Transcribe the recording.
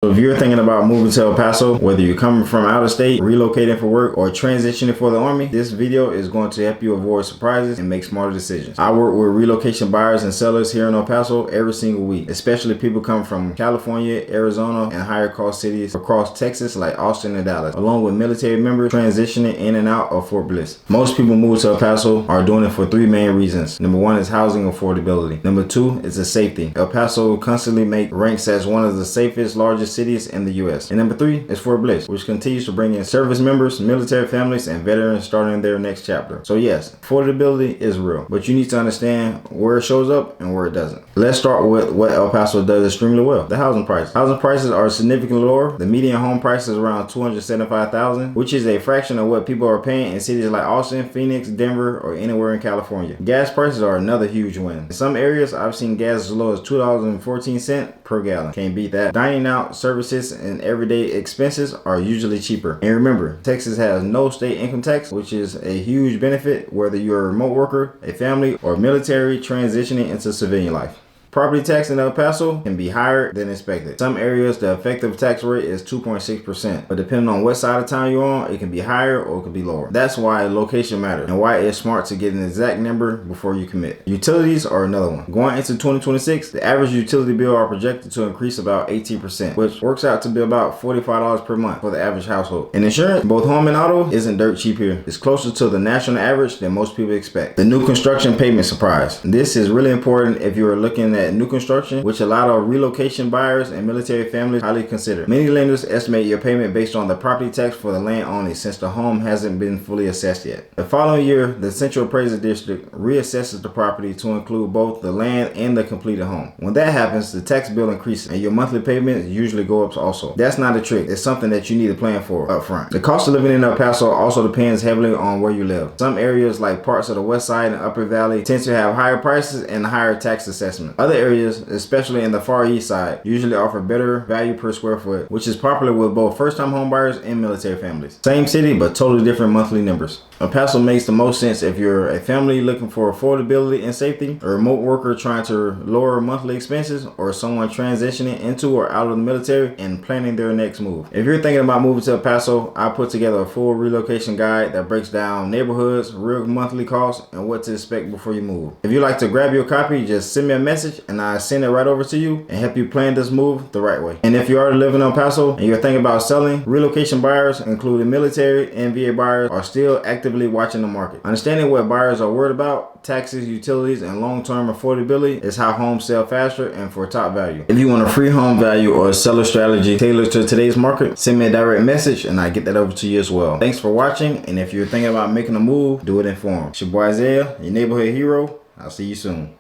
So if you're thinking about moving to El Paso, whether you're coming from out of state, relocating for work, or transitioning for the Army, this video is going to help you avoid surprises and make smarter decisions. I work with relocation buyers and sellers here in El Paso every single week, especially people coming from California, Arizona, and higher cost cities across Texas like Austin and Dallas, along with military members transitioning in and out of Fort Bliss. Most people move to El Paso are doing it for three main reasons. Number one is housing affordability. Number two is the safety. El Paso constantly ranks as one of the safest, largest cities in the U.S. And number three is Fort Bliss, which continues to bring in service members, military families, and veterans starting their next chapter. So yes, affordability is real, but you need to understand where it shows up and where it doesn't. Let's start with what El Paso does extremely well: the housing price. Housing prices are significantly lower. The median home price is around $275,000, which is a fraction of what people are paying in cities like Austin, Phoenix, Denver, or anywhere in California. Gas prices are another huge win. In some areas, I've seen gas as low as $2.14 per gallon. Can't beat that. Dining out, services, and everyday expenses are usually cheaper. And remember, Texas has no state income tax, which is a huge benefit whether you're a remote worker, a family, or military transitioning into civilian life. Property tax in El Paso can be higher than expected. Some areas, the effective tax rate is 2.6%, but depending on what side of town you're on, it can be higher or it can be lower. That's why location matters and why it's smart to get an exact number before you commit. Utilities are another one. Going into 2026, the average utility bill are projected to increase about 18%, which works out to be about $45 per month for the average household. And insurance, both home and auto, isn't dirt cheap here. It's closer to the national average than most people expect. The new construction payment surprise. This is really important if you are looking at new construction, which a lot of relocation buyers and military families highly consider. Many lenders estimate your payment based on the property tax for the land only, since the home hasn't been fully assessed yet. The following year, the Central Appraisal District reassesses the property to include both the land and the completed home. When that happens, the tax bill increases and your monthly payments usually go up also. That's not a trick. It's something that you need to plan for up front. The cost of living in El Paso also depends heavily on where you live. Some areas like parts of the West Side and Upper Valley tend to have higher prices and higher tax assessment. Other areas, especially in the Far East Side, usually offer better value per square foot, which is popular with both first-time home buyers and military families. Same city, but totally different monthly numbers. El Paso makes the most sense if you're a family looking for affordability and safety, a remote worker trying to lower monthly expenses, or someone transitioning into or out of the military and planning their next move. If you're thinking about moving to El Paso, I put together a full relocation guide that breaks down neighborhoods, real monthly costs, and what to expect before you move. If you'd like to grab your copy, just send me a message and I send it right over to you and help you plan this move the right way. And if you already live in El Paso and you're thinking about selling, relocation buyers, including military and VA buyers, are still actively watching the market. Understanding what buyers are worried about, taxes, utilities, and long-term affordability, is how homes sell faster and for top value. If you want a free home value or a seller strategy tailored to today's market, send me a direct message and I get that over to you as well. Thanks for watching, and if you're thinking about making a move, do it informed. It's your boy Isaiah, your neighborhood hero. I'll see you soon.